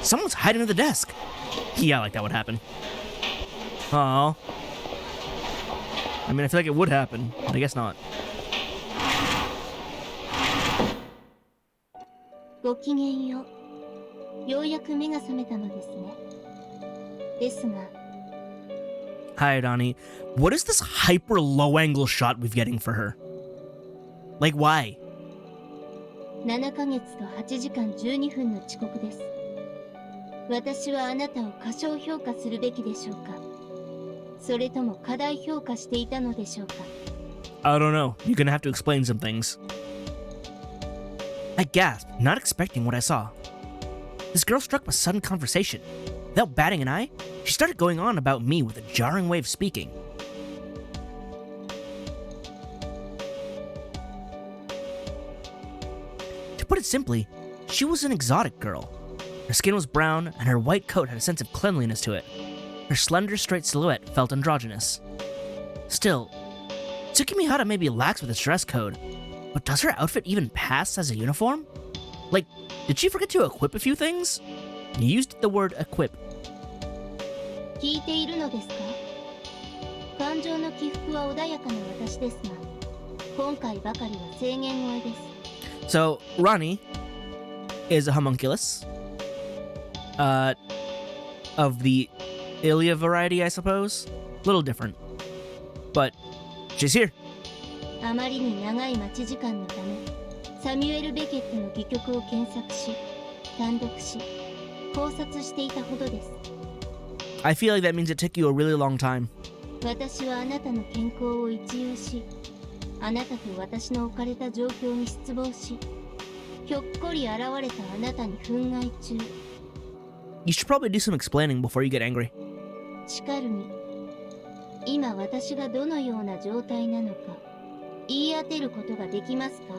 Someone's hiding under the desk. Yeah, like that would happen. Oh. I mean, I feel like it would happen, but I guess not. ごきげんよう。ようやく目が覚めたのですね。ですが。Hi, Donnie. What is this hyper low-angle shot we're getting for her? Like, why? 7ヶ月と8時間12分の遅刻です。私はあなたを過小評価するべきでしょうか、それとも過大評価していたのでしょうか。 I don't know. You're gonna have to explain some things. I gasped, not expecting what I saw. This girl struck a sudden conversation. Without batting an eye, she started going on about me with a jarring way of speaking. To put it simply, she was an exotic girl. Her skin was brown, and her white coat had a sense of cleanliness to it. Her slender, straight silhouette felt androgynous. Still, Tsukimihara may be lax with its dress code, but does her outfit even pass as a uniform? Like, did she forget to equip a few things? You used the word equip. 聞いているのですか？感情の起伏は穏やかな私ですが、今回ばかりは制限超えです。 So, Rani is a homunculus. Of the Ilya variety, I suppose. A little different. But she's here. あまりに長い待ち時間のため、サミュエル・ベケットの戯曲を検索し、単読し、考察していたほどです。 I feel like that means it took you a really long time. 私はあなたの健康を一憂し、あなたと私の置かれた状況に失望し、ひょっこり現れたあなたに憤慨中。 You should probably do some explaining before you get angry. しかるに、今私がどのような状態なのか、言い当てることができますか？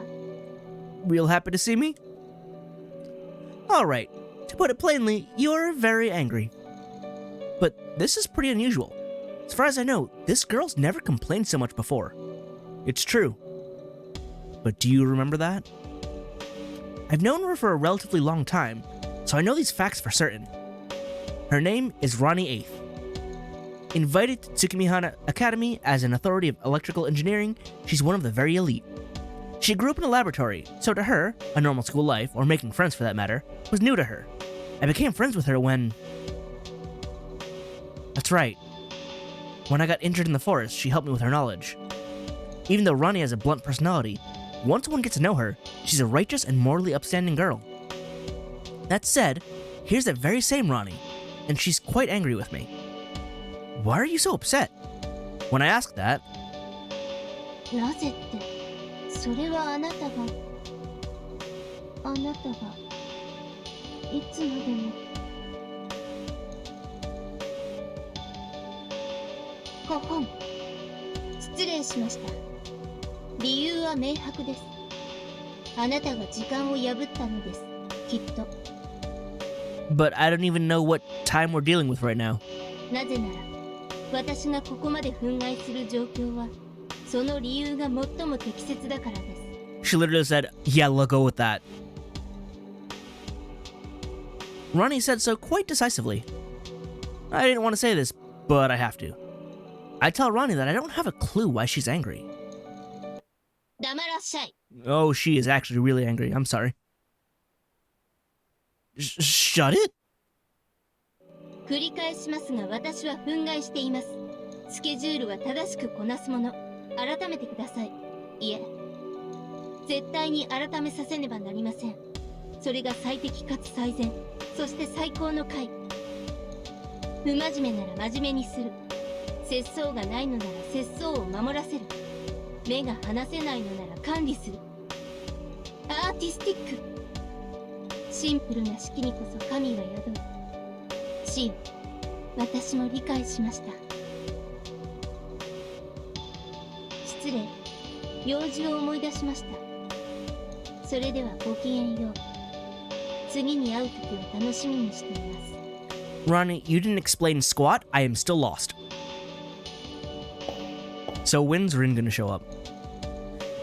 Real happy to see me? Alright, to put it plainly, you're very angry. But this is pretty unusual. As far as I know, this girl's never complained so much before. It's true. But do you remember that? I've known her for a relatively long time, so I know these facts for certain. Her name is Rani Eighth. Invited to Tsukimihara Academy as an authority of electrical engineering, she's one of the very elite. She grew up in a laboratory, so to her, a normal school life, or making friends for that matter, was new to her. I became friends with her when... That's right. When I got injured in the forest, she helped me with her knowledge. Even though Rani has a blunt personality, once one gets to know her, she's a righteous and morally upstanding girl. That said, here's that very same Rani, and she's quite angry with me. Why are you so upset? When I asked that... なぜって、それはあなたがいつまでも。ほほん、失礼しました。理由は明白です。あなたが時間を破ったのです、きっと。But I don't even know what time we're dealing with right now. なぜなら、私がここまで憤慨する状況は、その理由が最も適切だからです。She literally said, yeah, let go with that. Rani said so quite decisively. I didn't want to say this, but I have to. I tell Rani that I don't have a clue why she's angry. 黙らっしゃい。 Oh, she is actually really angry. I'm sorry. Shut it? 繰り返しますが、私は憤慨しています。スケジュールは正しくこなすもの。改めてください。いえ、絶対に改めさせねばなりません。それが最適かつ最善、そして最高の回。不真面目なら真面目にする。節操がないのなら節操を守らせる。目が離せないのなら管理する。アーティスティック。シンプルな式にこそ神は宿る。シオ、私も理解しました。失礼、用事を思い出しました。それではごきげんよう。次に会う時を楽しみにしています。 Ronnie, you didn't explain squat. I am still lost. So when's Rin gonna show up?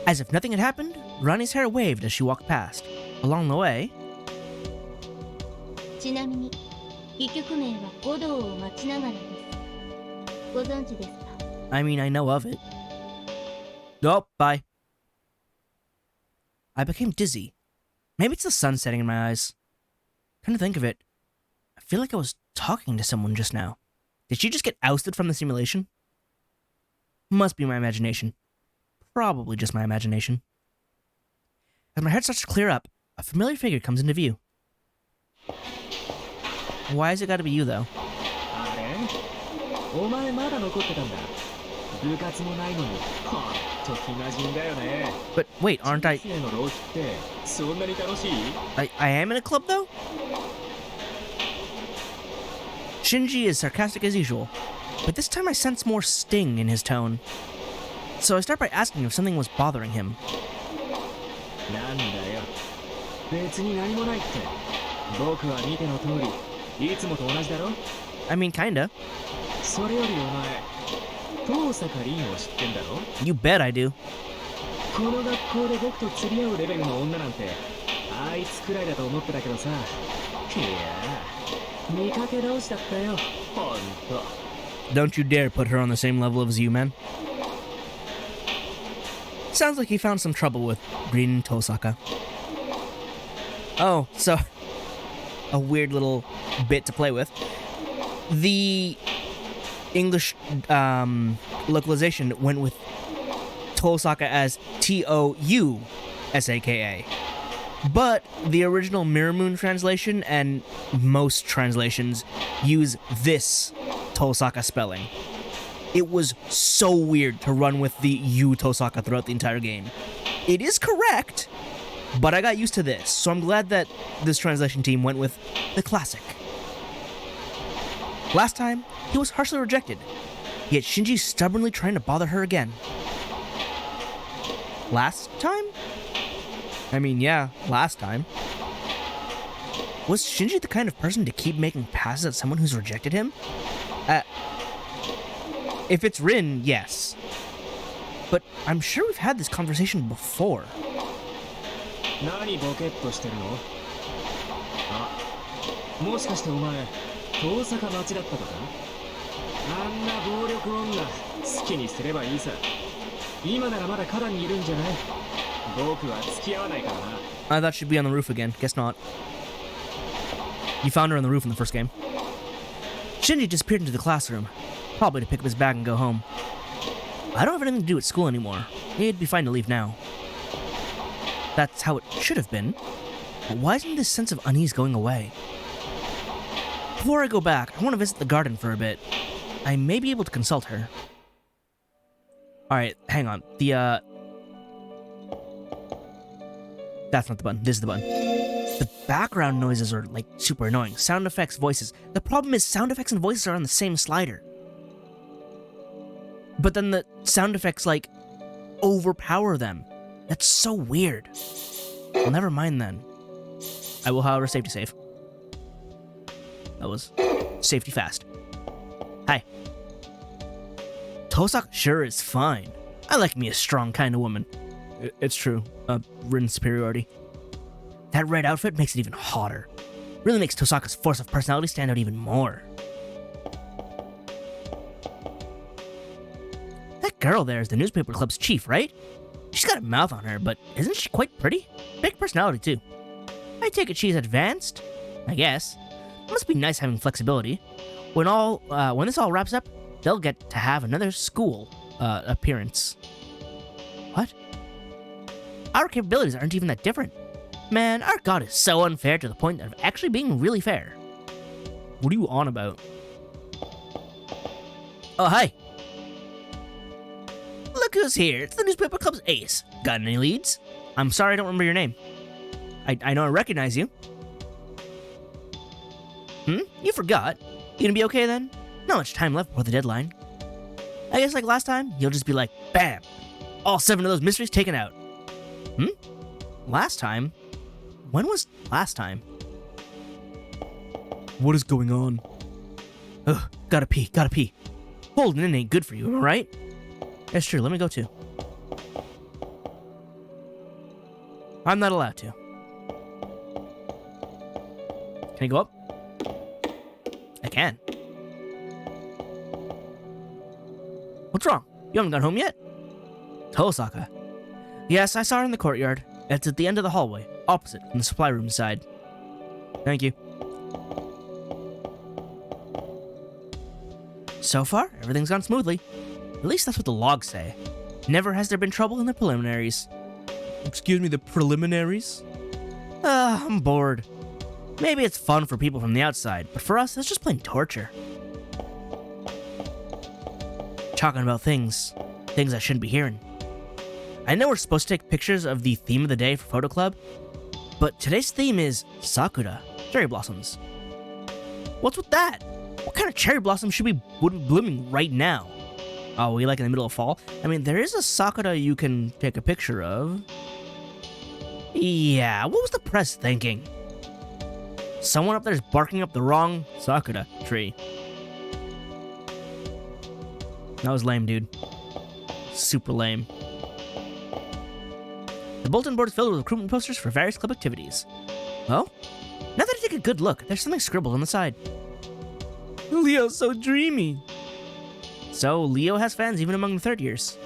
As if nothing had happened, Ronnie's hair waved as she walked past. Along the way... ちなみに戯曲名は五道を待ちながらです。ご存知ですか？ I mean, I know of it. Oh, bye. I became dizzy. Maybe it's the sun setting in my eyes. Come to think of it, I feel like I was talking to someone just now. Did she just get ousted from the simulation? Must be my imagination. Probably just my imagination. As my head starts to clear up, a familiar figure comes into view. Why has it got to be you, though? But wait, aren't I am in a club, though? Shinji is sarcastic as usual, but this time I sense more sting in his tone. So I start by asking if something was bothering him. I mean, kinda. You bet I do. Don't you dare put her on the same level as you, man. Sounds like he found some trouble with Green Tosaka. Oh, so a weird little bit to play with. The English localization went with Tosaka as Tousaka. But the original Mirror Moon translation and most translations use this Tosaka spelling. It was so weird to run with the U Tosaka throughout the entire game. It is correct, but I got used to this, so I'm glad that this translation team went with the classic. Last time, he was harshly rejected, yet Shinji's stubbornly trying to bother her again. Last time? I mean, yeah, last time. Was Shinji the kind of person to keep making passes at someone who's rejected him? If it's Rin, yes. But I'm sure we've had this conversation before. I thought she'd be on the roof again. Guess not. You found her on the roof in the first game. Shinji disappeared into the classroom, probably to pick up his bag and go home. I don't have anything to do at school anymore. It'd be fine to leave now. That's how it should have been. But why isn't this sense of unease going away? Before I go back, I want to visit the garden for a bit. I may be able to consult her. Alright, hang on. That's not the button. This is the button. The background noises are, like, super annoying. Sound effects, voices. The problem is sound effects and voices are on the same slider. But then the sound effects, like, overpower them. That's so weird. Well, never mind then. I will, however, safety save. That was safety fast. Hi. Tosaka sure is fine. I like me a strong kind of woman. It's true. Rin's superiority. That red outfit makes it even hotter. Really makes Tosaka's force of personality stand out even more. That girl there is the newspaper club's chief, right? She's got a mouth on her, but isn't she quite pretty? Big personality, too. I take it she's advanced? I guess. Must be nice having flexibility. When this all wraps up, they'll get to have another school appearance. What? Our capabilities aren't even that different. Man, our god is so unfair to the point of actually being really fair. What are you on about? Oh, hi. Look who's here. It's the newspaper club's ace. Got any leads? I'm sorry I don't remember your name. I know I recognize you. You forgot. You gonna be okay then? Not much time left before the deadline. I guess like last time, you'll just be like, bam! All 7 of those mysteries taken out. Last time? When was last time? What is going on? Ugh, gotta pee. Holding in ain't good for you, am I right? That's true, let me go too. I'm not allowed to. Can I go up? can. What's wrong? You haven't gone home yet? Tosaka. Yes, I saw her in the courtyard. It's at the end of the hallway, opposite from the supply room side. Thank you. So far, everything's gone smoothly. At least that's what the logs say. Never has there been trouble in the preliminaries. Excuse me, the preliminaries? I'm bored. Maybe it's fun for people from the outside, but for us, it's just plain torture. Talking about things I shouldn't be hearing. I know we're supposed to take pictures of the theme of the day for Photo Club, but today's theme is Sakura, cherry blossoms. What's with that? What kind of cherry blossom would be blooming right now? Oh, we like in the middle of fall? I mean, there is a Sakura you can take a picture of. Yeah, what was the press thinking? Someone up there's barking up the wrong Sakura tree. That was lame, dude. Super lame. The bulletin board is filled with recruitment posters for various club activities. Oh? Now that I take a good look, there's something scribbled on the side. Leo's so dreamy. So, Leo has fans even among the third years.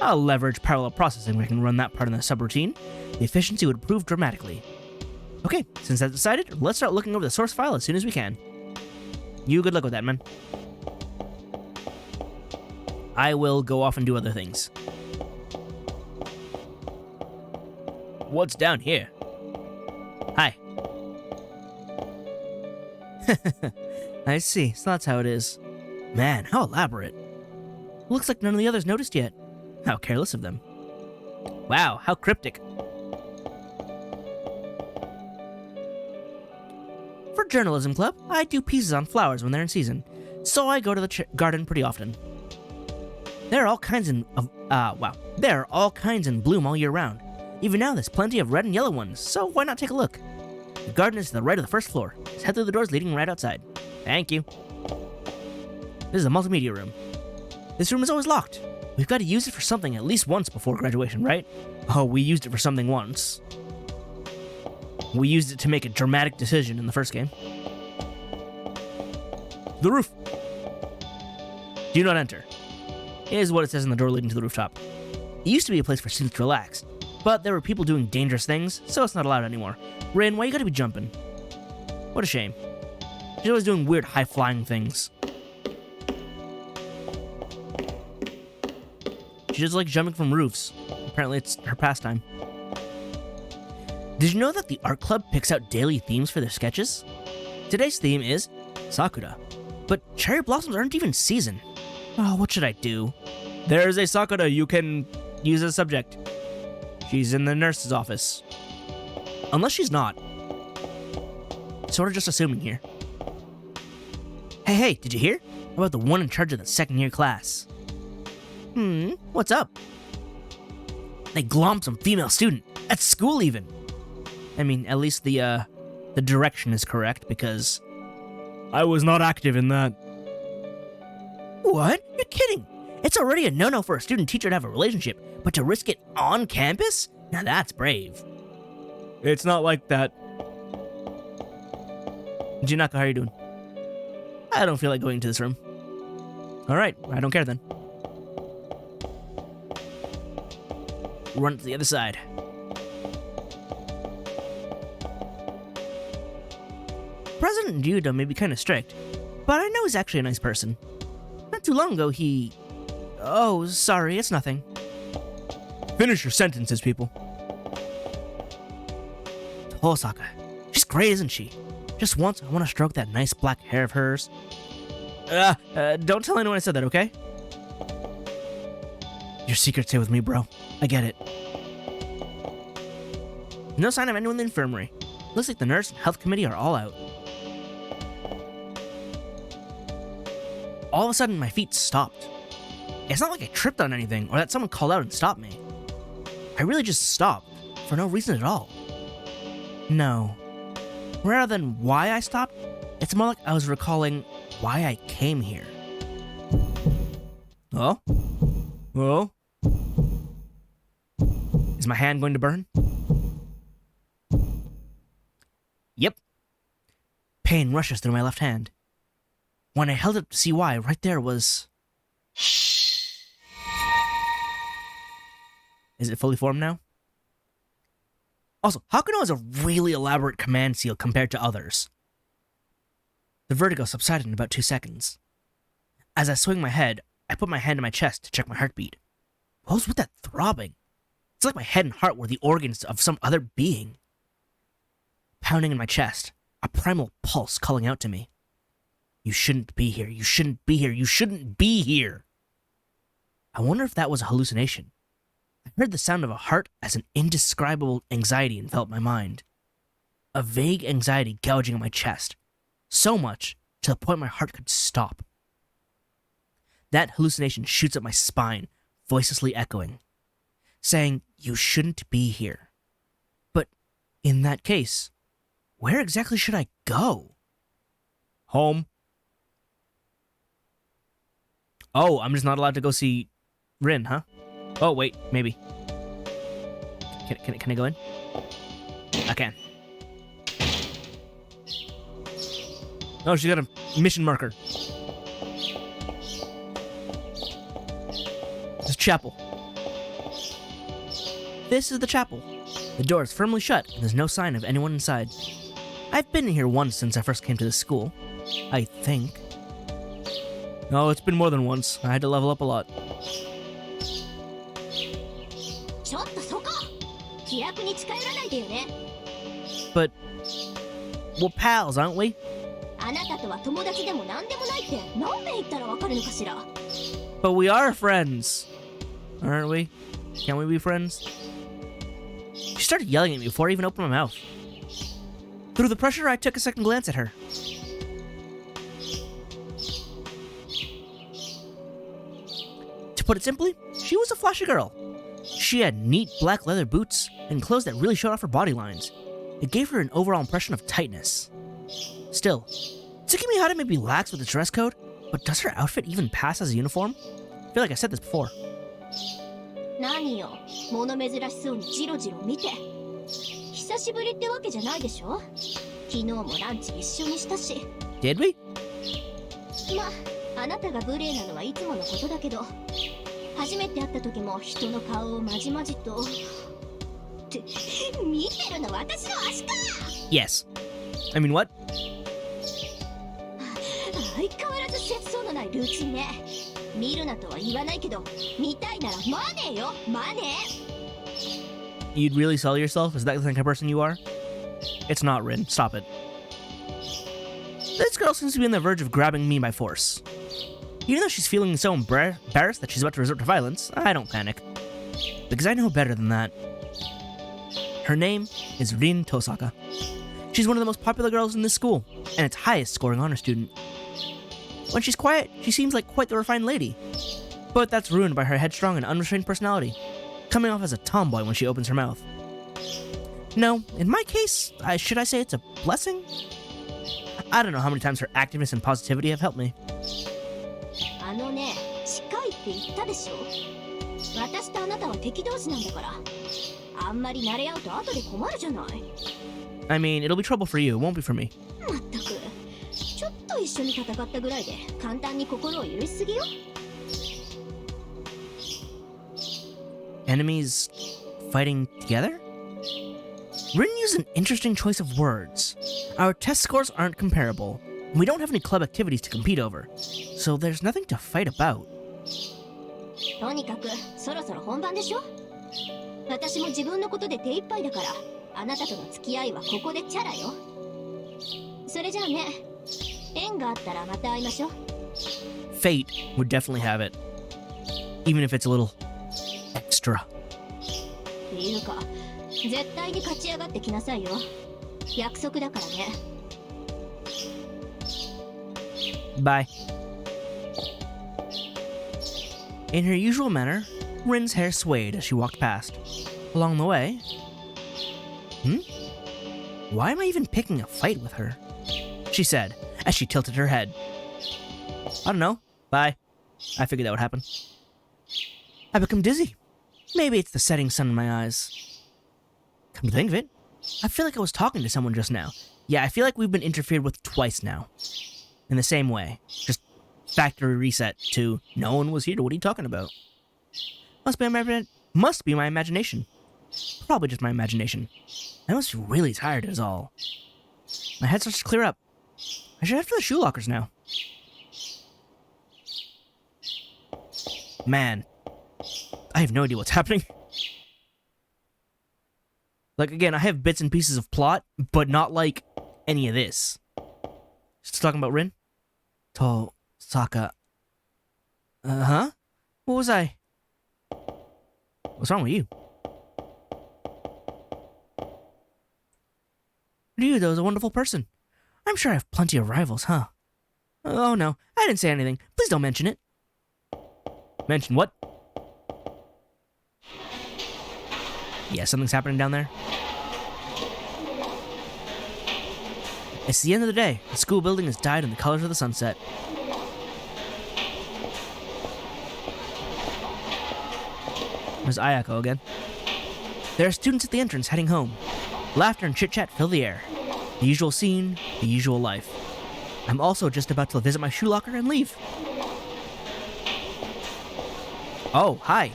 I'll leverage parallel processing where I can run that part in the subroutine. The efficiency would improve dramatically. Okay, since that's decided, let's start looking over the source file as soon as we can. You good luck with that, man. I will go off and do other things. What's down here? Hi. I see, so that's how it is. Man, how elaborate. Looks like none of the others noticed yet. How careless of them. Wow, how cryptic. For Journalism Club, I do pieces on flowers when they're in season, so I go to the garden pretty often. There are all kinds in bloom all year round. Even now, there's plenty of red and yellow ones, so why not take a look? The garden is to the right of the first floor. Just head through the doors leading right outside. Thank you. This is the multimedia room. This room is always locked. We've got to use it for something at least once before graduation, right? Oh, we used it for something once. We used it to make a dramatic decision in the first game. The roof. Do not enter. Is what it says on the door leading to the rooftop. It used to be a place for students to relax, but there were people doing dangerous things, so it's not allowed anymore. Rin, why you gotta be jumping? What a shame. She's always doing weird high-flying things. She just likes jumping from roofs. Apparently it's her pastime. Did you know that the art club picks out daily themes for their sketches? Today's theme is Sakura, but cherry blossoms aren't even season. Oh, what should I do? There's a Sakura you can use as a subject. She's in the nurse's office. Unless she's not. Sort of just assuming here. Hey, did you hear? About the one in charge of the second year class? What's up? They glommed some female student. At school even. I mean, at least the direction is correct, because I was not active in that. What? You're kidding. It's already a no-no for a student-teacher to have a relationship, but to risk it on campus? Now that's brave. It's not like that. Jinaka, how are you doing? I don't feel like going to this room. Alright, I don't care then. Run to the other side. President Yuda may be kind of strict, but I know he's actually a nice person. Not too long ago, he... Oh, sorry, it's nothing. Finish your sentences, people. Tosaka. She's great, isn't she? Just once, I want to stroke that nice black hair of hers. Don't tell anyone I said that, okay? Your secrets stay with me, bro. I get it. No sign of anyone in the infirmary. Looks like the nurse and health committee are all out. All of a sudden, my feet stopped. It's not like I tripped on anything or that someone called out and stopped me. I really just stopped, for no reason at all. No. Rather than why I stopped, it's more like I was recalling why I came here. Oh? Oh? Is my hand going to burn? Yep. Pain rushes through my left hand. When I held it up to see why, right there was... Is it fully formed now? Also, how come it was a really elaborate command seal compared to others? The vertigo subsided in about 2 seconds. As I swing my head, I put my hand to my chest to check my heartbeat. What was with that throbbing? It's like my head and heart were the organs of some other being. Pounding in my chest, a primal pulse calling out to me. You shouldn't be here, you shouldn't be here, you shouldn't be here. I wonder if that was a hallucination. I heard the sound of a heart as an indescribable anxiety enveloped my mind. A vague anxiety gouging at my chest, so much to the point my heart could stop. That hallucination shoots up my spine, voicelessly echoing, saying, you shouldn't be here. But in that case, where exactly should I go? Home. Oh, I'm just not allowed to go see Rin, huh? Oh, wait, maybe. Can I go in? I can. Oh, she got a mission marker. This chapel. This is the chapel. The door is firmly shut, and there's no sign of anyone inside. I've been here once since I first came to this school. I think. No, it's been more than once. I had to level up a lot. But we're pals, aren't we? But we are friends, aren't we? Can't we be friends? She started yelling at me before I even opened my mouth. Through the pressure, I took a second glance at her. To put it simply, she was a flashy girl. She had neat black leather boots and clothes that really showed off her body lines. It gave her an overall impression of tightness. Still, Tsukimi may be lax with the dress code, but does her outfit even pass as a uniform? I feel like I said this before. Did we? ま、あなたが無礼なのはいつものことだけど、初めて会った時も人の顔をまじまじと。って見てるの私の足か。Yes. I mean what? 相変わらず節操のないルーチンね。見るなとは言わないけど、見たいならマネーよ、マネー。You'd really sell yourself? Is that the kind of person you are? It's not, Rin. Stop it. This girl seems to be on the verge of grabbing me by force. Even though she's feeling so embarrassed that she's about to resort to violence, I don't panic. Because I know better than that. Her name is Rin Tosaka. She's one of the most popular girls in this school, and its highest scoring honor student. When she's quiet, she seems like quite the refined lady. But that's ruined by her headstrong and unrestrained personality, coming off as a tomboy when she opens her mouth. No, in my case, should I say it's a blessing? I don't know how many times her activeness and positivity have helped me. I mean, it'll be trouble for you, it won't be for me. Enemies fighting together? Rin used an interesting choice of words. Our test scores aren't comparable, and we don't have any club activities to compete over, so there's nothing to fight about. Fate would definitely have it, even if it's a little extra. Bye. In her usual manner, Rin's hair swayed as she walked past. Along the way... Why am I even picking a fight with her? She said, as she tilted her head. I don't know. Bye. I figured that would happen. I become dizzy. Maybe it's the setting sun in my eyes. Come to think of it, I feel like I was talking to someone just now, Yeah, I feel like we've been interfered with twice now. In the same way. Just factory reset to, no one was here, what are you talking about? Must be my imagination. Probably just my imagination. I must be really tired is all. My head starts to clear up. I should head for the shoe lockers now. Man, I have no idea what's happening. Like, again, I have bits and pieces of plot, but not like any of this. Just talking about Rin? To, Saka. Huh? What was I? What's wrong with you? Ryudo is a wonderful person. I'm sure I have plenty of rivals, huh? Oh no, I didn't say anything. Please don't mention it. Mention what? Yeah, something's happening down there. It's the end of the day. The school building has died in the colors of the sunset. There's Ayako again. There are students at the entrance heading home. Laughter and chit-chat fill the air. The usual scene, the usual life. I'm also just about to visit my shoe locker and leave. Oh, hi.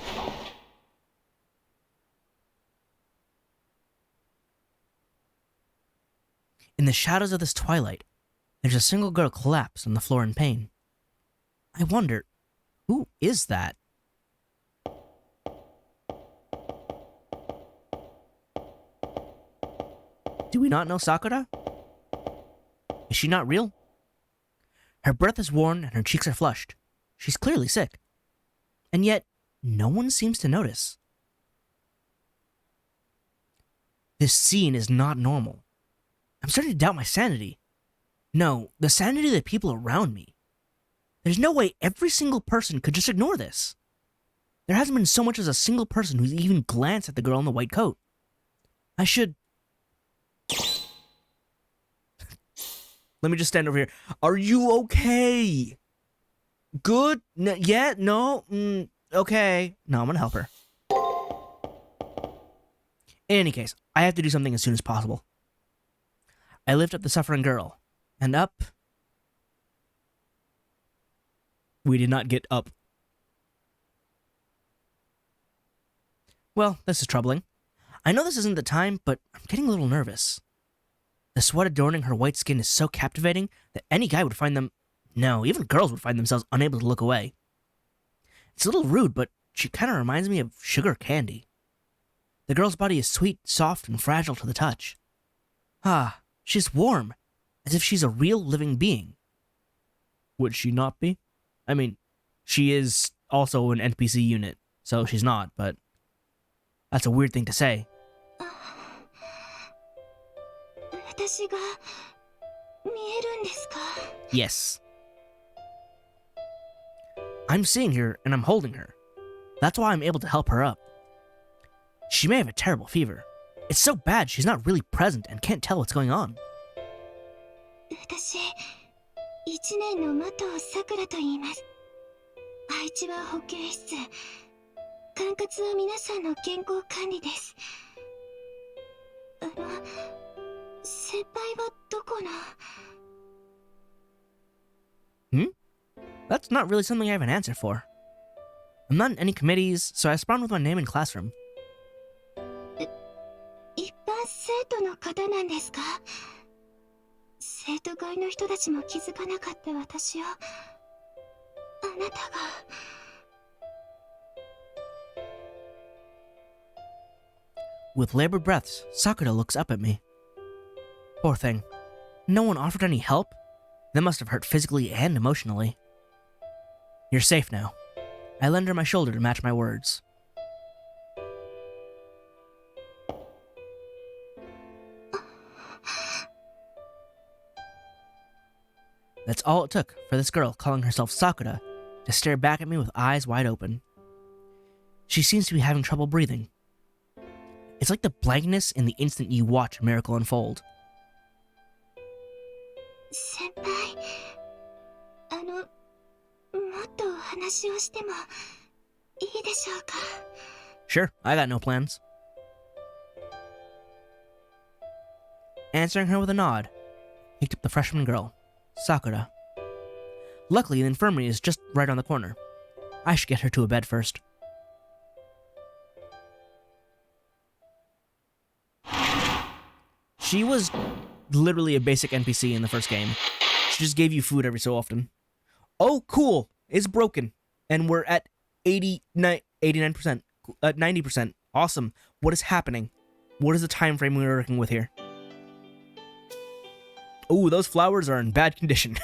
In the shadows of this twilight, there's a single girl collapsed on the floor in pain. I wonder, who is that? Do we not know Sakura? Is she not real? Her breath is worn and her cheeks are flushed. She's clearly sick. And yet, no one seems to notice. This scene is not normal. I'm starting to doubt my sanity. No, the sanity of the people around me. There's no way every single person could just ignore this. There hasn't been so much as a single person who's even glanced at the girl in the white coat. I should... Let me just stand over here. Are you okay? Good? Yeah? No? Okay. No, I'm gonna help her. In any case, I have to do something as soon as possible. I lift up the suffering girl. And up... We did not get up. Well, this is troubling. I know this isn't the time, but I'm getting a little nervous. The sweat adorning her white skin is so captivating that any guy would find them... No, even girls would find themselves unable to look away. It's a little rude, but she kind of reminds me of sugar candy. The girl's body is sweet, soft, and fragile to the touch. Ah, she's warm, as if she's a real living being. Would she not be? I mean, she is also an NPC unit, so she's not, but that's a weird thing to say. Yes. I'm seeing her and I'm holding her. That's why I'm able to help her up. She may have a terrible fever. It's so bad she's not really present and can't tell what's going on. That's not really something I have an answer for. I'm not in any committees, so I spawned with my name in classroom. With labored breaths, Sakura looks up at me. Poor thing. No one offered any help? That must have hurt physically and emotionally. You're safe now. I lend her my shoulder to match my words. That's all it took for this girl calling herself Sakura to stare back at me with eyes wide open. She seems to be having trouble breathing. It's like the blankness in the instant you watch a miracle unfold. Senpai, Sure, I got no plans. Answering her with a nod, picked up the freshman girl, Sakura. Luckily, the infirmary is just right on the corner. I should get her to a bed first. She was literally a basic NPC in the first game. She just gave you food every so often. Oh, cool. It's broken. And we're at 89%, 90%. Awesome. What is happening? What is the time frame we're working with here? Oh, those flowers are in bad condition.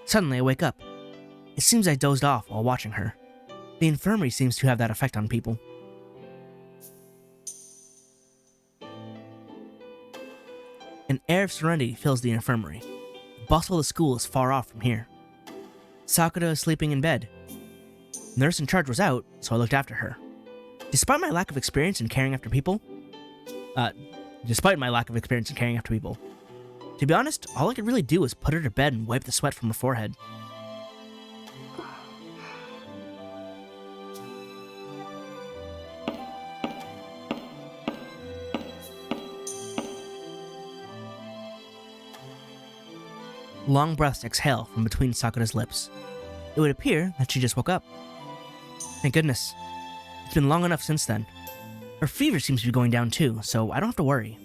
Suddenly, I wake up. It seems I dozed off while watching her. The infirmary seems to have that effect on people. An air of serenity fills the infirmary. The bustle of the school is far off from here. Sakura is sleeping in bed. The nurse in charge was out, so I looked after her. Despite my lack of experience in caring after people, to be honest, all I could really do was put her to bed and wipe the sweat from her forehead. Long breaths exhale from between Sakura's lips. It would appear that she just woke up. Thank goodness. It's been long enough since then. Her fever seems to be going down too, so I don't have to worry.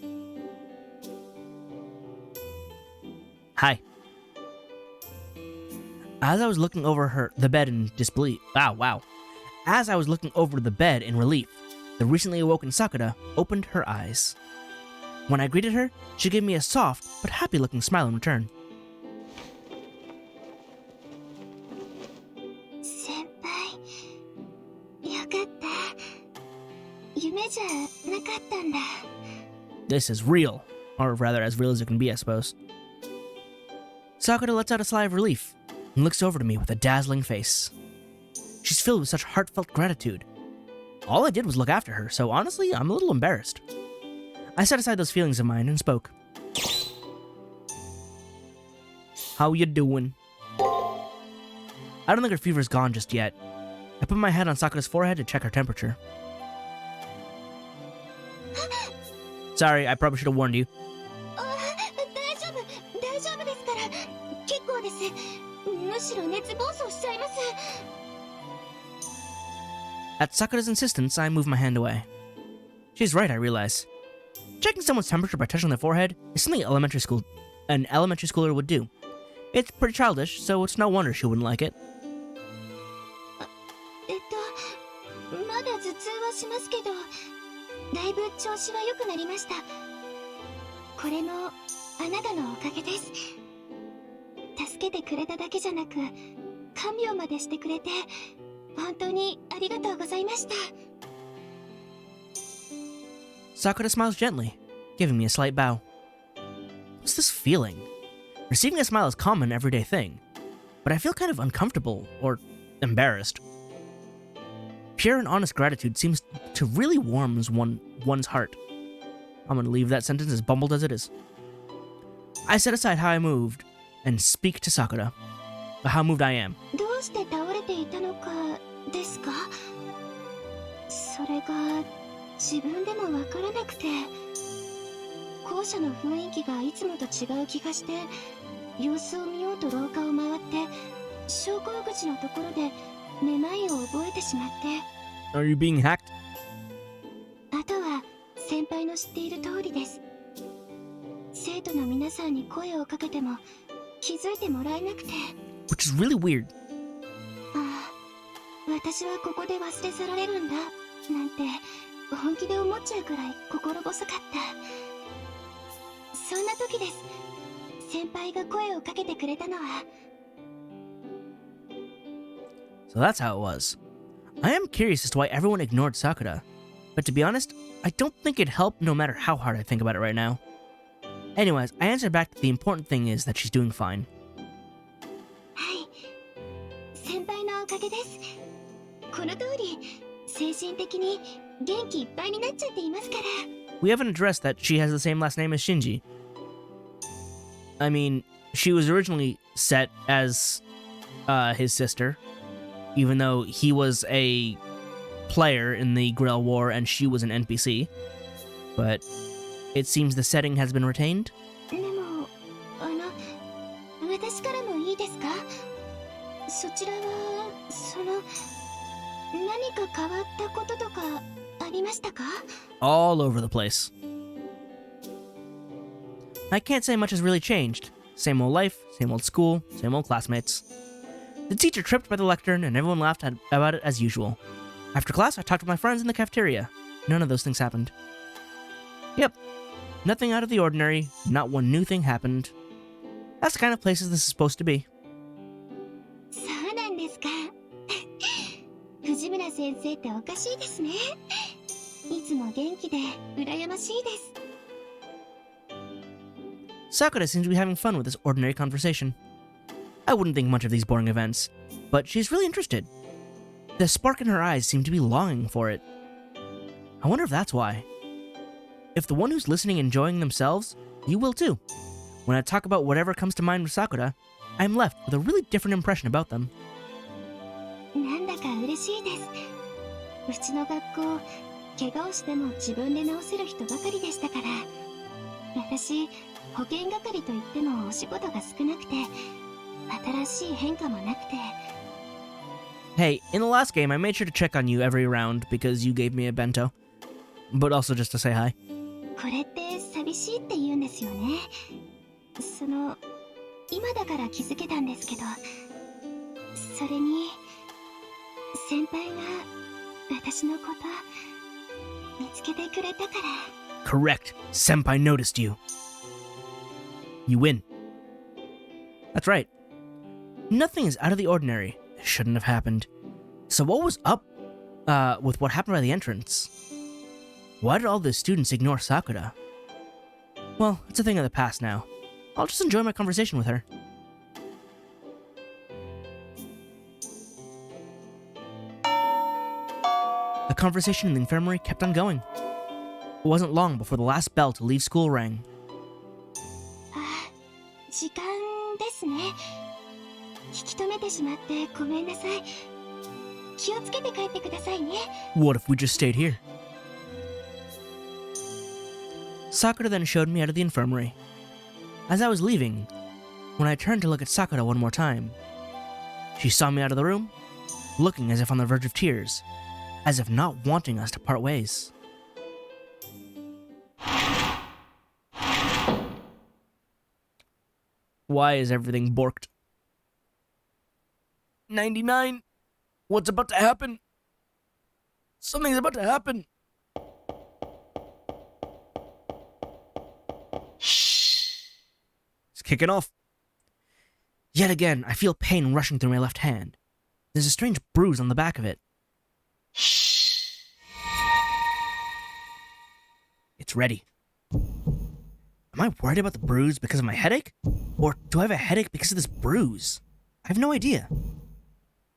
Hi. As I was looking over the bed in disbelief, As I was looking over the bed in relief, the recently awoken Sakura opened her eyes. When I greeted her, she gave me a soft but happy-looking smile in return. Senpai, よかった。夢じゃなかったんだ。 This is real. Or rather, as real as it can be, I suppose. Sakura lets out a sigh of relief and looks over to me with a dazzling face. She's filled with such heartfelt gratitude. All I did was look after her, so honestly, I'm a little embarrassed. I set aside those feelings of mine and spoke. How you doing? I don't think her fever's gone just yet. I put my head on Sakura's forehead to check her temperature. Sorry, I probably should have warned you. 大丈夫ですから。結構です。むしろ熱暴走しちゃいます。 At Sakura's insistence, I move my hand away. She's right, I realize. Checking someone's temperature by touching their forehead is something an elementary schooler would do. It's pretty childish, so it's no wonder she wouldn't like it. まだ頭痛はしますけど、だいぶ調子は良くなりました。これもあなたのおかげです。助けてくれただけじゃなく、看病までしてくれて、本当にありがとうございました。 Sakura smiles gently, giving me a slight bow. What's this feeling? Receiving a smile is a common everyday thing, but I feel kind of uncomfortable or embarrassed. Pure and honest gratitude seems to really warm one's heart. I'm gonna leave that sentence as bumbled as it is. I set aside how I moved and speak to Sakura. How moved I am. どうして倒れていたのかですか？それが自分でもわからなくて、校舎の雰囲気がいつもと違う気がして、様子を見ようと廊下を回って、昇降口のところでめまいを覚えてしまって。 Are you being hacked? あとは先輩の知っている通りです。生徒の皆さんに声をかけても気づいてもらえなくて。 Which is really weird. ああ、私はここで忘れ去られるんだなんて本気で思っちゃうくらい心細かった。そんな時です。先輩が声をかけてくれたのは。 So that's how it was. I am curious as to why everyone ignored Sakura, but to be honest, I don't think it'd help no matter how hard I think about it right now. Anyways, I answered back that the important thing is that she's doing fine. はい、先輩のおかげです。この通り、精神的に元気いっぱいになっちゃっていますから。 We haven't addressed that she has the same last name as Shinji. I mean, she was originally set as his sister, even though he was a player in the Grill War and she was an NPC. But it seems the setting has been retained. でも、私からもいいですか？そちらは、何か変わったこととかありましたか？ All over the place. I can't say much has really changed. Same old life, same old school, same old classmates. The teacher tripped by the lectern and everyone laughed about it as usual. After class, I talked with my friends in the cafeteria. None of those things happened. Yep. Nothing out of the ordinary, not one new thing happened. That's the kind of places this is supposed to be. そうなんですか。藤村先生っておかしいですね。いつも元気で羨ましいです。Sakura seems to be having fun with this ordinary conversation. I wouldn't think much of these boring events, but she's really interested. The spark in her eyes seemed to be longing for it. I wonder if that's why. If the one who's listening enjoying themselves, you will too. When I talk about whatever comes to mind with Sakura, I'm left with a really different impression about them. なんだか嬉しいです。うちの学校、怪我をしても自分で治せる人ばかりでしたから。私、保健係といってもお仕事が少なくて、新しい変化もなくて。Hey, in the last game, I made sure to check on you every round because you gave me a bento. But also just to say hi. これって寂しいって言うんですよね。今だから気づけたんですけど、それに、先輩が私のこと見つけてくれたから。Correct. Senpai noticed you. You win. That's right. Nothing is out of the ordinary. It shouldn't have happened. So what was up with what happened by the entrance? Why did all the students ignore Sakura? Well, it's a thing of the past now. I'll just enjoy my conversation with her. The conversation in the infirmary kept on going. It wasn't long before the last bell to leave school rang. 時間ですね。引き止めてしまってごめんなさい。気をつけて帰ってくださいね。What if we just stayed here? Sakura then showed me out of the infirmary. As I was leaving, when I turned to look at Sakura one more time, she saw me out of the room, looking as if on the verge of tears, as if not wanting us to part ways. Why is everything borked? 99? What's about to happen? Something's about to happen. It's kicking off. Yet again, I feel pain rushing through my left hand. There's a strange bruise on the back of it. It's ready. Am I worried about the bruise because of my headache? Or do I have a headache because of this bruise? I have no idea.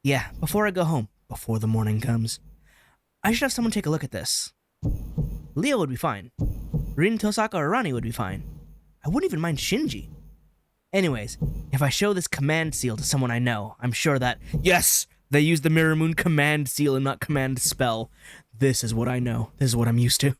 Yeah, before I go home, before the morning comes, I should have someone take a look at this. Leo would be fine. Rin, Tosaka, or Rani would be fine. I wouldn't even mind Shinji. Anyways, if I show this command seal to someone I know, I'm sure that, yes, they use the Mirror Moon command seal and not command spell. This is what I know. This is what I'm used to.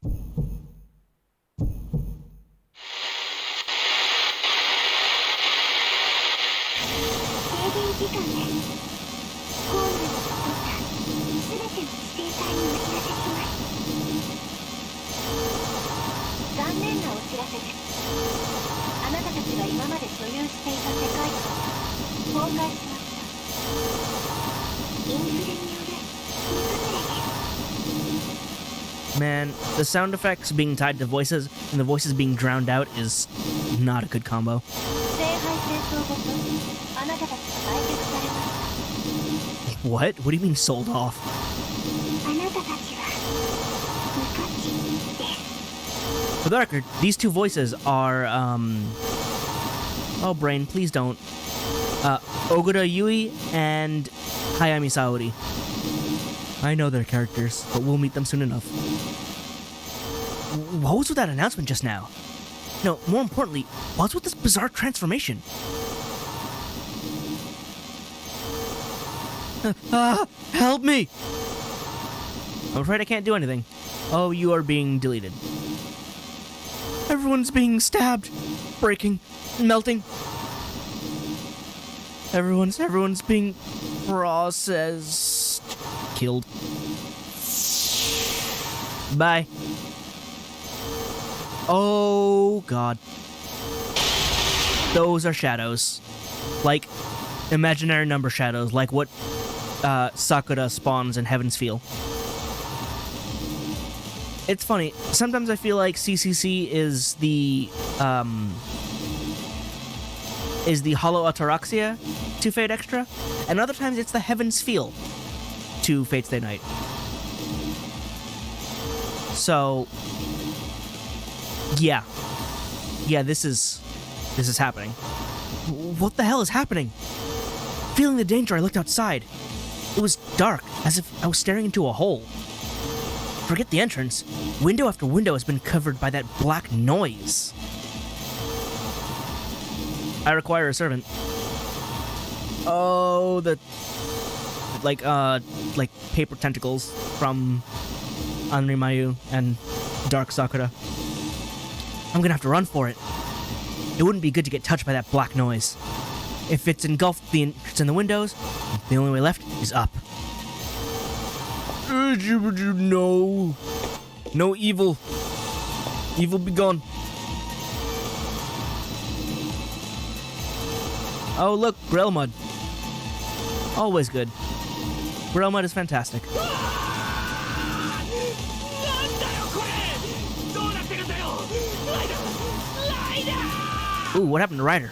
Man, the sound effects being tied to voices and the voices being drowned out is not a good combo. What? What do you mean sold off? For the record, these two voices are, oh, brain, please don't. Ogura Yui and Hayami Saori. I know their characters, but we'll meet them soon enough. What was with that announcement just now? No, more importantly, what's with this bizarre transformation? Help me! I'm afraid I can't do anything. Oh, you are being deleted. Everyone's being stabbed, breaking, melting. Everyone's being processed. Killed. Bye. Oh, God. Those are shadows. Like, imaginary number shadows, like what Sakura spawns in Heaven's Feel. It's funny. Sometimes I feel like CCC is the Hollow Ataraxia to Fate Extra, and other times it's the Heaven's Feel to Fate Stay Night. So, yeah, this is happening. What the hell is happening? Feeling the danger, I looked outside. It was dark, as if I was staring into a hole. Forget the entrance. Window after window has been covered by that black noise. I require a servant. Oh, like paper tentacles from Anrimayu and Dark Sakura. I'm gonna have to run for it. It wouldn't be good to get touched by that black noise. If it's engulfed the entrance and the windows, the only way left is up. No. No evil. Evil be gone. Oh, look, Grail Mud. Always good. Grail Mud is fantastic. Ooh, what happened to Ryder?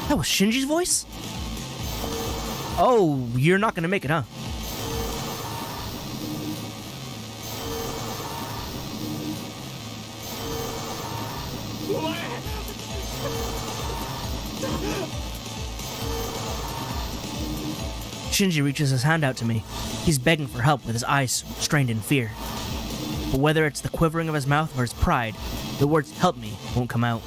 That was Shinji's voice? Oh, you're not gonna make it, huh? Shinji reaches his hand out to me. He's begging for help with his eyes strained in fear. But whether it's the quivering of his mouth or his pride, the words "help me" won't come out.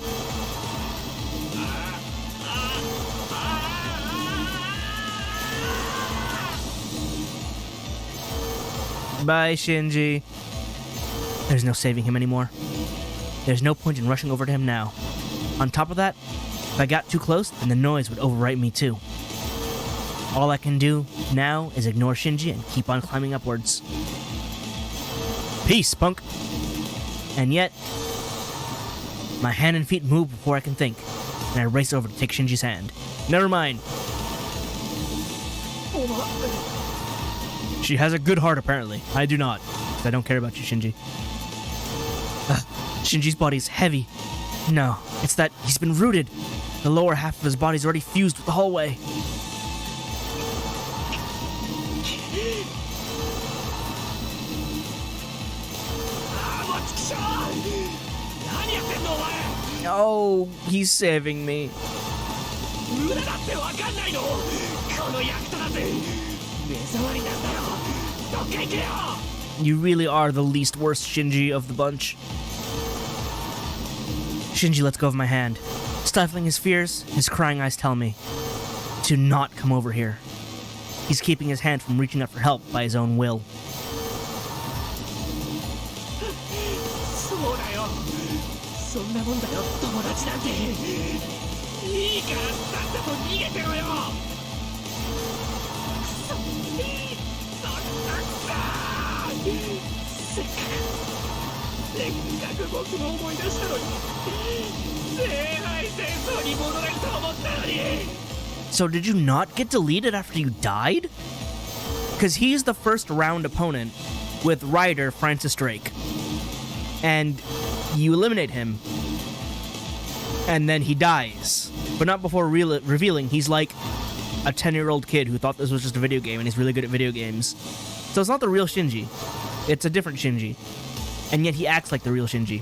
Bye, Shinji. There's no saving him anymore. There's no point in rushing over to him now. On top of that, if I got too close, then the noise would overwrite me too. All I can do now is ignore Shinji and keep on climbing upwards. Peace, punk! And yet, my hand and feet move before I can think, and I race over to take Shinji's hand. Never mind. She has a good heart, apparently. I do not. I don't care about you, Shinji. Shinji's body's heavy. No, it's that he's been rooted. The lower half of his body's already fused with the hallway. Oh, he's saving me. You really are the least worst Shinji of the bunch. Shinji lets go of my hand. Stifling his fears, his crying eyes tell me to not come over here. He's keeping his hand from reaching out for help by his own will. So did you not get deleted after you died? Because he's the first round opponent with Ryder Francis Drake. And you eliminate him. And then he dies. But not before revealing he's like a 10-year-old kid who thought this was just a video game and he's really good at video games. So it's not the real Shinji. It's a different Shinji. And yet he acts like the real Shinji.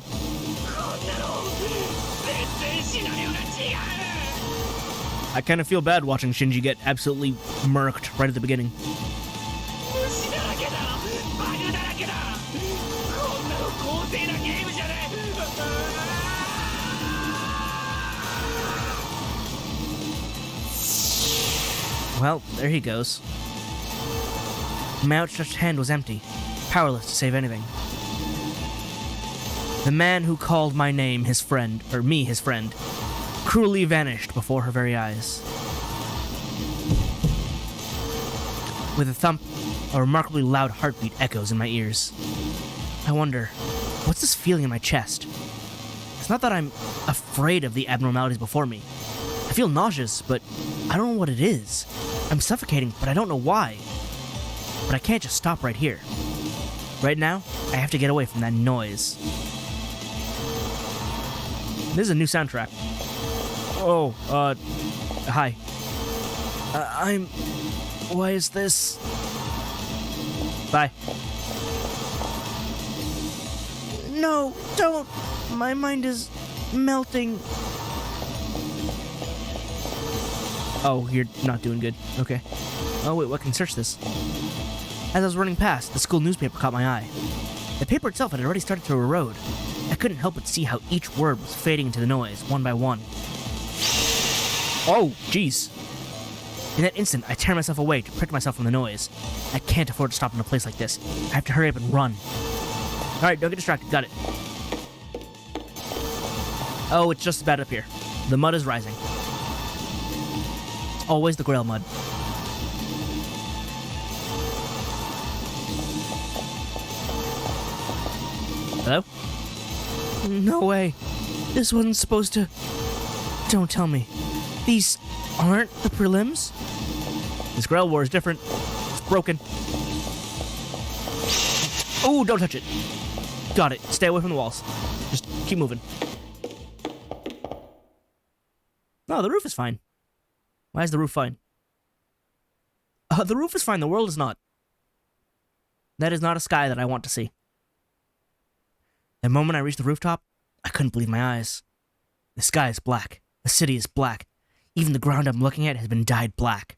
I kind of feel bad watching Shinji get absolutely murked right at the beginning. Well, there he goes. My outstretched hand was empty, powerless to save anything. The man who called my name his friend, or me his friend, cruelly vanished before her very eyes. With a thump, a remarkably loud heartbeat echoes in my ears. I wonder, what's this feeling in my chest? It's not that I'm afraid of the abnormalities before me. I feel nauseous, but I don't know what it is. I'm suffocating, but I don't know why. But I can't just stop right here. Right now, I have to get away from that noise. This is a new soundtrack. Oh, hi. Why is this? Bye. No, don't! My mind is melting. Oh, you're not doing good. Okay. Oh, wait, what can search this? As I was running past, the school newspaper caught my eye. The paper itself had already started to erode. I couldn't help but see how each word was fading into the noise, one by one. Oh, jeez. In that instant, I tear myself away to protect myself from the noise. I can't afford to stop in a place like this. I have to hurry up and run. Alright, don't get distracted. Got it. Oh, it's just about up here. The mud is rising. It's always the Grail mud. Hello? No way. This wasn't supposed to... Don't tell me. These aren't the prelims? This Grail War is different. It's broken. Oh, don't touch it. Got it. Stay away from the walls. Just keep moving. No, the roof is fine. Why is the roof fine? The roof is fine. The world is not. That is not a sky that I want to see. The moment I reached the rooftop, I couldn't believe my eyes. The sky is black. The city is black. Even the ground I'm looking at has been dyed black.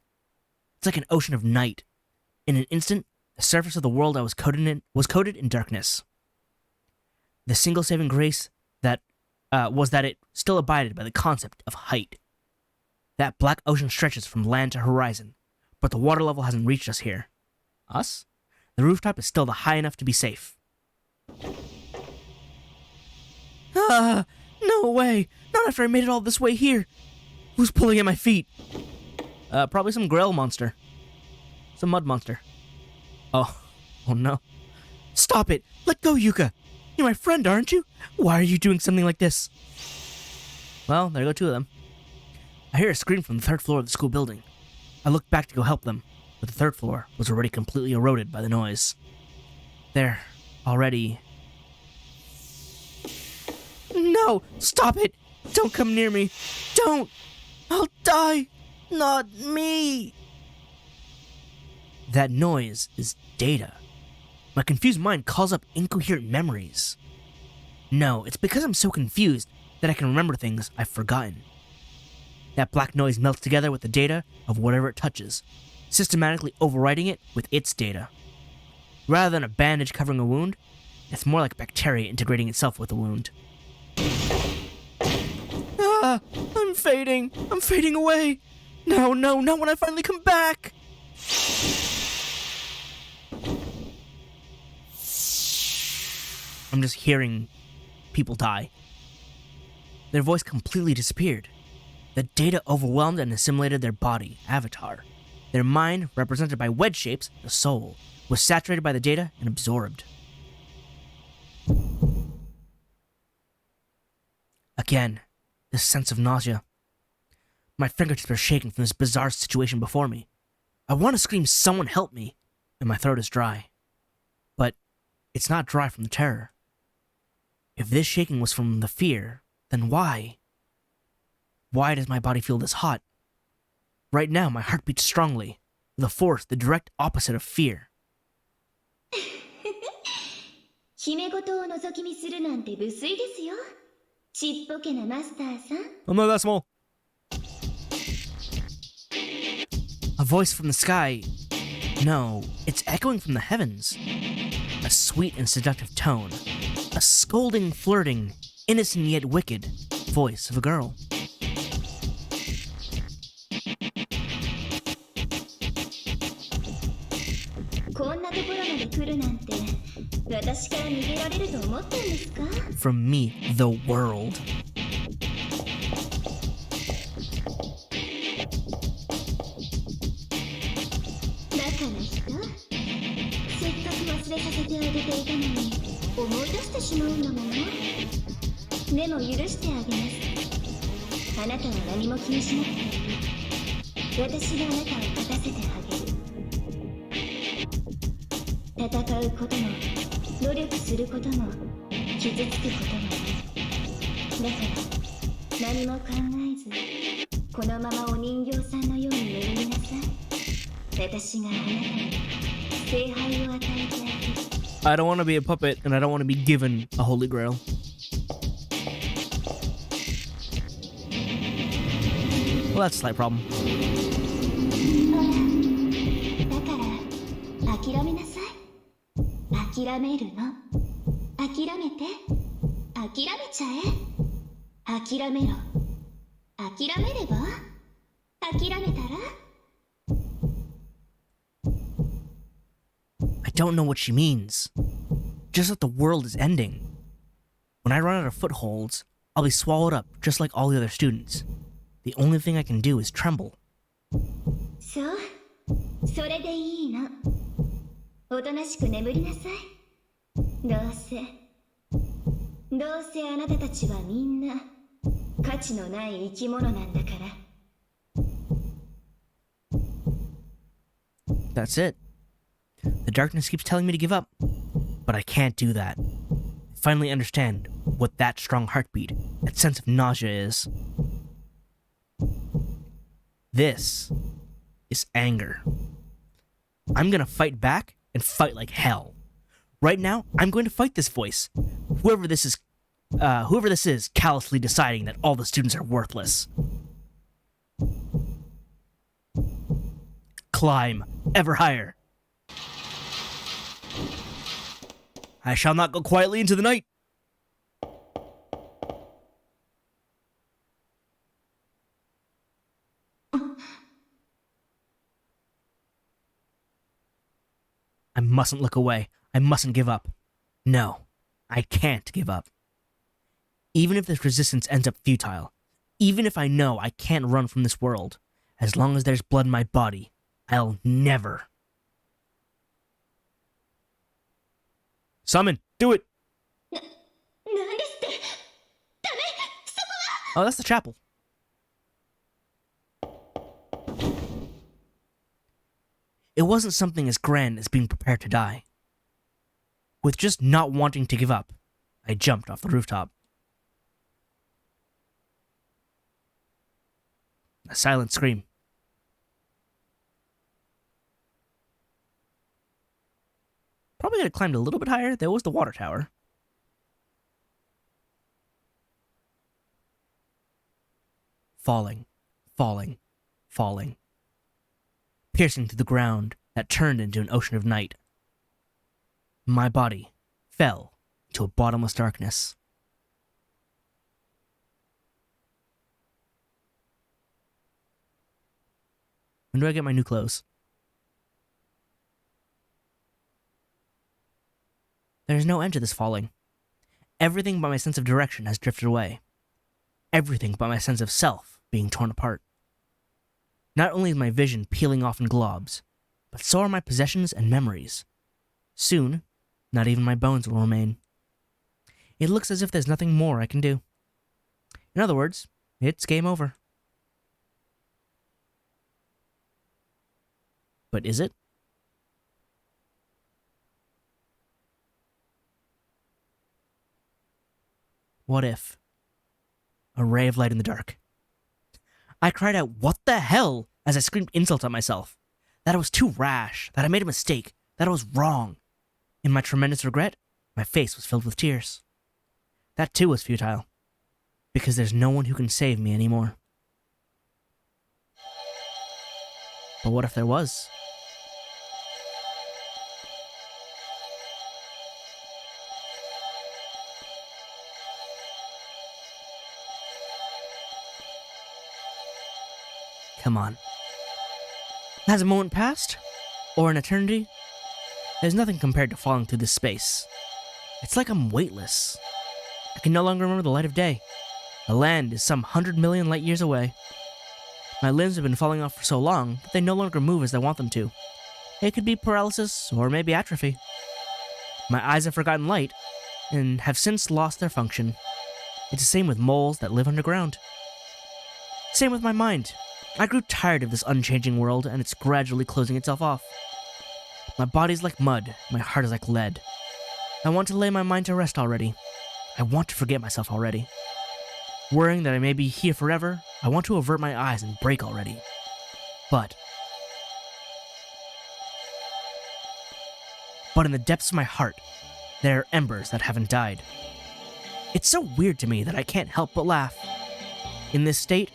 It's like an ocean of night. In an instant, the surface of the world I was coated in darkness. The single saving grace that was that it still abided by the concept of height. That black ocean stretches from land to horizon, but the water level hasn't reached us here. Us? The rooftop is still high enough to be safe. Ah, no way! Not after I made it all this way here! Who's pulling at my feet? Probably some Grail monster. Some mud monster. Oh no. Stop it! Let go, Yuka! You're my friend, aren't you? Why are you doing something like this? Well, there go two of them. I hear a scream from the third floor of the school building. I looked back to go help them, but the third floor was already completely eroded by the noise. There, already... No! Stop it! Don't come near me! Don't! I'll die! Not me! That noise is data. My confused mind calls up incoherent memories. No, it's because I'm so confused that I can remember things I've forgotten. That black noise melts together with the data of whatever it touches, systematically overwriting it with its data. Rather than a bandage covering a wound, it's more like bacteria integrating itself with the wound. Ah, I'm fading. I'm fading away. No, not when I finally come back. I'm just hearing people die. Their voice completely disappeared. The data overwhelmed and assimilated their body, avatar. Their mind, represented by wedge shapes, the soul, was saturated by the data and absorbed. Again, this sense of nausea. My fingertips are shaking from this bizarre situation before me. I want to scream, "Someone help me!" and my throat is dry. But it's not dry from the terror. If this shaking was from the fear, then why? Why does my body feel this hot? Right now, my heart beats strongly, with a force the direct opposite of fear. 姫事を覗き見するなんて無粋ですよ。ちっぽけなマスターさん。I'm not that small. A voice from the sky. No, it's echoing from the heavens. A sweet and seductive tone. A scolding, flirting, innocent yet wicked voice of a girl. こんなところまで来るなんて私から逃げられると思ったんですか From me, the world. バカな人せっかく忘れさせてあげていたのに思い出してしまうんだものでも許してあげますあなたは何も気にしなくていい私があなたを勝たせてあげる戦うことも努力することも傷つくこともだから何も考えずこのままお人形さんのように眠りなさい私があなたに聖杯を与えてあげる I don't want to be a puppet, and I don't want to be given a holy grail. Well, that's a slight problem. だから諦めなさい諦めるの諦めて諦めちゃえ諦めろ諦めれば諦めたら I don't know what she means. Just that the world is ending. When I run out of footholds, I'll be swallowed up just like all the other students. The only thing I can do is tremble. そうそれでいいのおとなしく眠りなさいどうせあなたたちはみんな価値のない生き物なんだから That's it. The darkness keeps telling me to give up, but I can't do that. I finally understand what that strong heartbeat, that sense of nausea is. This is anger. I'm gonna fight back and fight like hell. Right now, I'm going to fight this voice. Whoever this is callously deciding that all the students are worthless. Climb ever higher. I shall not go quietly into the night. I mustn't look away. I mustn't give up. No, I can't give up. Even if this resistance ends up futile, even if I know I can't run from this world, as long as there's blood in my body, I'll never. Summon! Do it! なんですってダメそこは Oh, that's the chapel. It wasn't something as grand as being prepared to die. With just not wanting to give up, I jumped off the rooftop. A silent scream. Probably could have climbed a little bit higher. There was the water tower. Falling, falling, falling. Piercing through the ground that turned into an ocean of night. My body fell into a bottomless darkness. When do I get my new clothes? There is no end to this falling. Everything but my sense of direction has drifted away. Everything but my sense of self being torn apart. Not only is my vision peeling off in globs, but so are my possessions and memories. Soon, not even my bones will remain. It looks as if there's nothing more I can do. In other words, it's game over. But is it? What if? A ray of light in the dark. I cried out, "What the hell?" as I screamed insults at myself. That I was too rash, that I made a mistake, that I was wrong. In my tremendous regret, my face was filled with tears. That too was futile, because there's no one who can save me anymore. But what if there was? Come on. Has a moment passed? Or an eternity? There's nothing compared to falling through this space. It's like I'm weightless. I can no longer remember the light of day. The land is some 100 million light years away. My limbs have been falling off for so long that they no longer move as I want them to. It could be paralysis or maybe atrophy. My eyes have forgotten light and have since lost their function. It's the same with moles that live underground. Same with my mind. I grew tired of this unchanging world and it's gradually closing itself off. My body's like mud, my heart is like lead. I want to lay my mind to rest already. I want to forget myself already. Worrying that I may be here forever, I want to avert my eyes and break already. But in the depths of my heart, there are embers that haven't died. It's so weird to me that I can't help but laugh. In this state,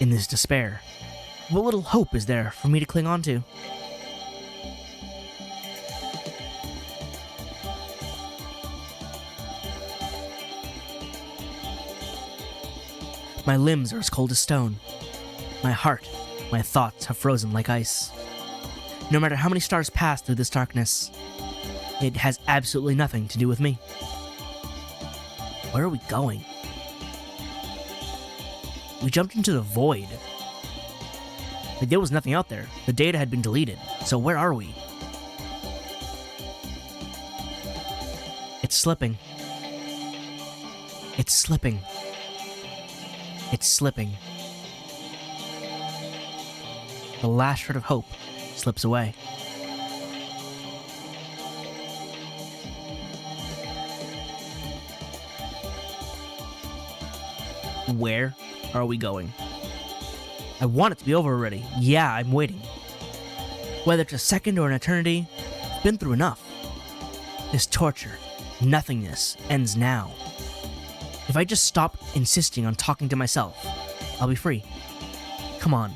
in this despair, what little hope is there for me to cling on to? My limbs are as cold as stone. My heart, my thoughts have frozen like ice. No matter how many stars pass through this darkness, it has absolutely nothing to do with me. Where are we going? We jumped into the void. Like there was nothing out there. The data had been deleted. So where are we? It's slipping. It's slipping. It's slipping. The last shred of hope slips away. Where are we going? I want it to be over already. Yeah, I'm waiting. Whether it's a second or an eternity, I've been through enough. This torture, nothingness, ends now. If I just stop insisting on talking to myself, I'll be free. Come on.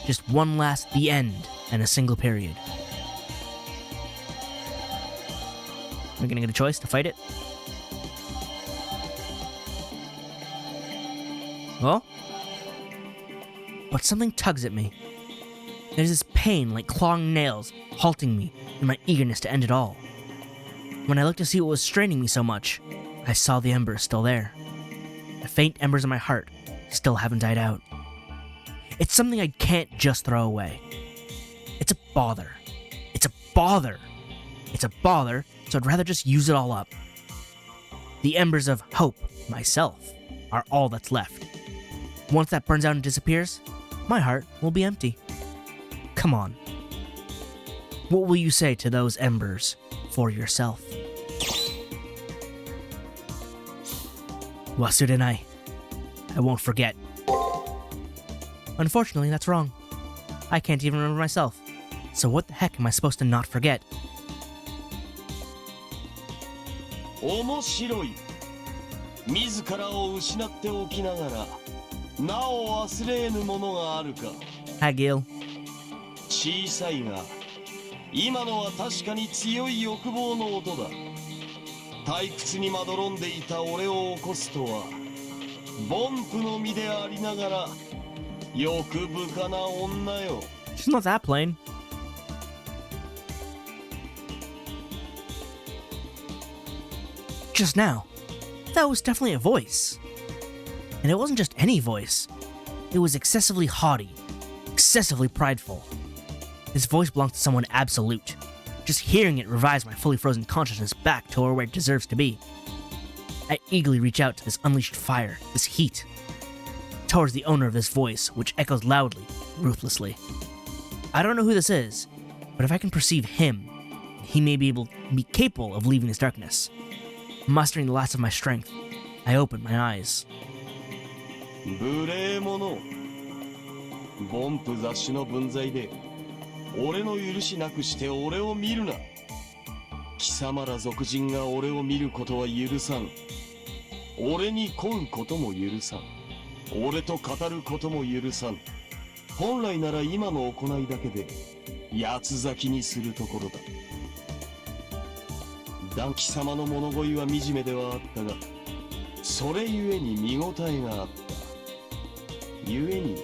Just one last the end and a single period. Am I gonna get a choice to fight it? Well, but something tugs at me. There's this pain like clawing nails, halting me in my eagerness to end it all. When I looked to see what was straining me so much, I saw the embers still there. The faint embers in my heart still haven't died out. It's something I can't just throw away. It's a bother. It's a bother. It's a bother, so I'd rather just use it all up. The embers of hope, myself, are all that's left. Once that burns out and disappears, my heart will be empty. Come on. What will you say to those embers for yourself? Wasurenai. I won't forget. Unfortunately, that's wrong. I can't even remember myself. So what the heck am I supposed to not forget? 面白い。自らを失っておきながら、なお忘れぬものがあるか。Hi, Gil. 小さいが、今のは確かに強い欲望の音だ。退屈にまどろんでいた俺を起こすとは、凡夫の身でありながら、欲深な女よ。She's not that plain. Just now, that was definitely a voice. And it wasn't just any voice. It was excessively haughty, excessively prideful. This voice belonged to someone absolute. Just hearing it revives my fully frozen consciousness back to where it deserves to be. I eagerly reach out to this unleashed fire, this heat, towards the owner of this voice, which echoes loudly, ruthlessly. I don't know who this is, but if I can perceive him, he may be capable of leaving this darkness. Mustering the last of my strength, I open my eyes. 無礼者。凡夫雑種の分際で、俺の許しなくして俺を見るな。貴様ら俗人が俺を見ることは許さん。俺に恋うことも許さん。俺と語ることも許さん。本来なら今の行いだけで八つ咲きにするところだ。だ貴様の物乞いは惨めではあったが、それゆえに見応えがあった。ゆえに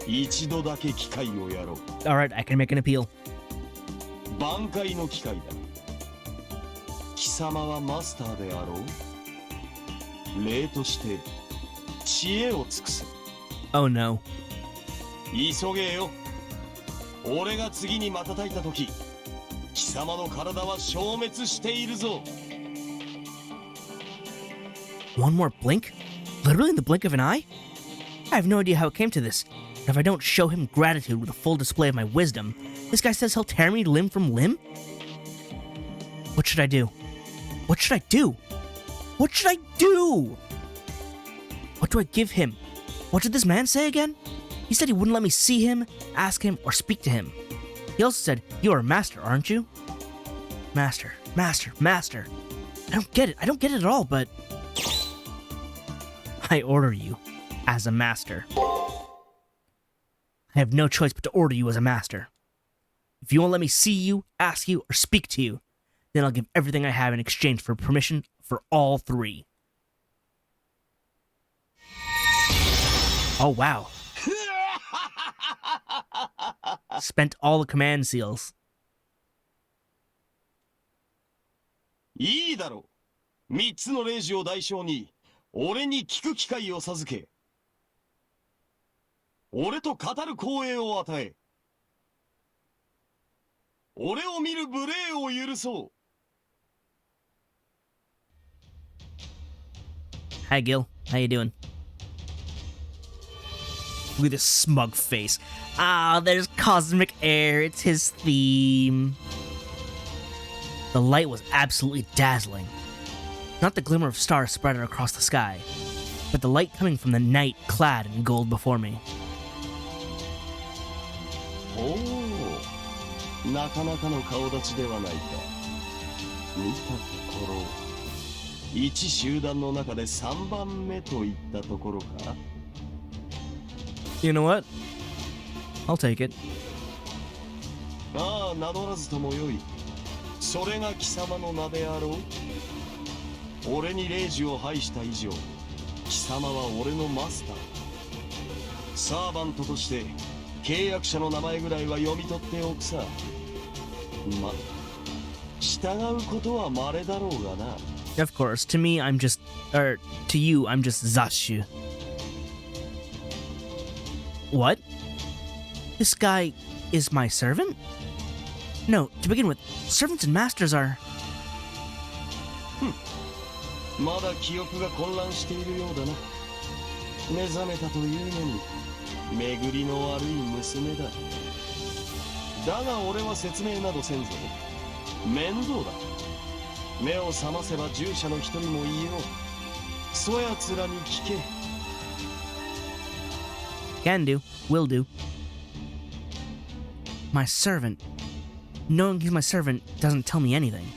一度だけ機会をやろう。Alright, I can make an appeal. 挽回の機会だ。貴様はマスターであろう。礼として知恵を尽くす。 Oh no. 急げよ。俺が次に瞬いた時、貴様の体は消滅しているぞ。 One more blink? Literally in the blink of an eye? I have no idea how it came to this. But if I don't show him gratitude with a full display of my wisdom, this guy says he'll tear me limb from limb? What should I do? What should I do? What should I do? What do I give him? What did this man say again? He said he wouldn't let me see him, ask him, or speak to him. He also said, "You are a master, aren't you?" Master, master, master. I don't get it at all, but I order you as a master. I have no choice but to order you as a master. If you won't let me see you, ask you, or speak to you, then I'll give everything I have in exchange for permission for all three. Oh, wow. Spent all the command seals. いいだろう。3つの令示を代償に、俺に聞く機会を授け。俺と語る光栄を与え。俺を見る無礼を許そう。 Hi, Gil. How you doing? Look at this smug face. Ah, there's cosmic air. It's his theme. The light was absolutely dazzling. Not the glimmer of stars spread across the sky, but the light coming from the night clad in gold before me. おお、なかなかの顔立ちではないか。見たところ、一集団の中で3番目といったところか。You know what? I'll take it. ああ、名乗らずともよい。それが貴様の名であろう。俺に令示を拝した以上、貴様は俺のマスター。サーバントとして契約者の名前ぐらいは読み取っておくさ。ま、従うことは稀だろうがな。Of course, to me, I'm just, to you, I'm just Zashu. What? This guy is my servant? No, to begin with, servants and masters are... まだ記憶が混乱しているようだな。目覚めたというのに、巡りの悪い娘だ。だが俺は説明などせんぞ。面倒だ。目を覚ませば従者の一人もいよう。そやつらに聞け。Can do. Will do. My servant. Knowing he's my servant doesn't tell me anything.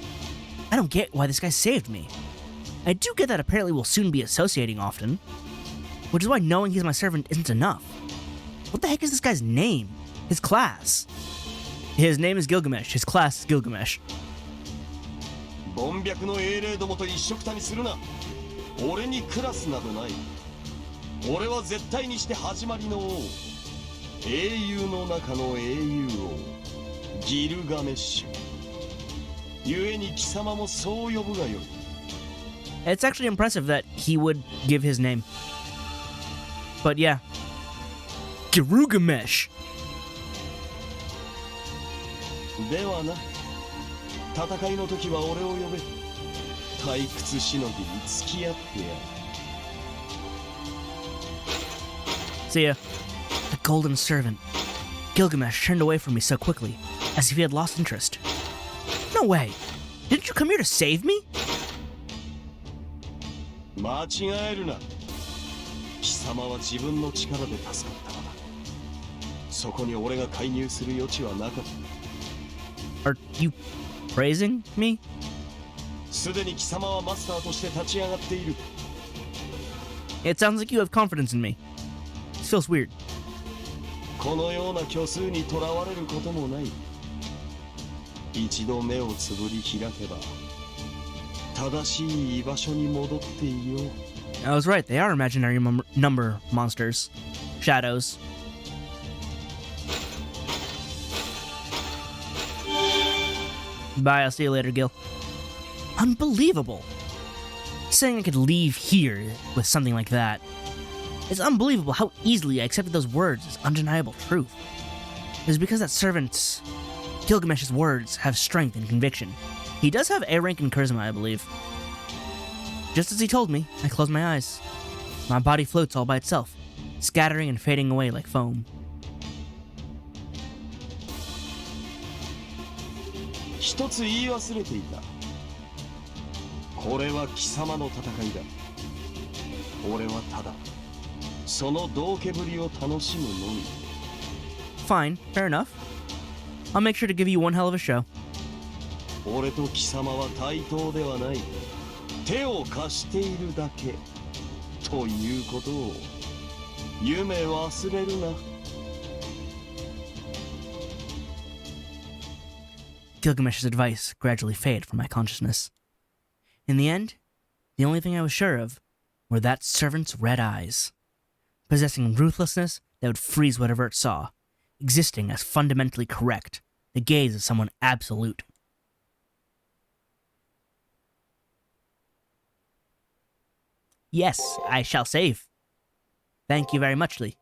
I don't get why this guy saved me. I do get that apparently we'll soon be associating often, which is why knowing he's my servant isn't enough. What the heck is this guy's name? His class? His name is Gilgamesh. His class is Gilgamesh. ボン白の英霊どもと一緒くたにするな。俺にクラスなどない。俺は絶対にして始まりの王。英雄の中の英雄王。ギルガメッシュ。故に貴様もそう呼ぶがよい。It's actually impressive that he would give his name. But yeah. Gilgamesh. ではな。戦いの時は俺を呼べ。退屈しのぎに付き合ってやる。See ya. The golden servant. Gilgamesh turned away from me so quickly, as if he had lost interest. No way! Didn't you come here to save me? 間違えるな。貴様は自分の力で助かったのだ。そこに俺が介入する余地はなかった。Are you praising me? すでに貴様はマスターとして立ち上がっている。It sounds like you have confidence in me. This feels weird. このような虚数にとらわれることもない。一度目をつぶり開けば、正しい居場所に戻っていよう。I was right. They are imaginary number monsters. Shadows. Bye, I'll see you later, Gil. Unbelievable. Saying I could leave here with something like that. It's unbelievable how easily I accepted those words as undeniable truth. It was because that servant's Gilgamesh's words have strength and conviction. He does have A rank in charisma, I believe. Just as he told me, I closed my eyes. My body floats all by itself, scattering and fading away like foam. 一つ言い忘れていた。これは貴様の戦いだ。俺はただその道化ぶりを楽しむのみ。Fine, fair enough. I'll make sure to give you one hell of a show. 俺と貴様は対等ではない。手を貸しているだけ。ということを夢忘れるな。Gilgamesh's advice gradually faded from my consciousness. In the end, the only thing I was sure of were that servant's red eyes, possessing ruthlessness that would freeze whatever it saw, existing as fundamentally correct, the gaze of someone absolute. Yes, I shall save. Thank you very much, Lee.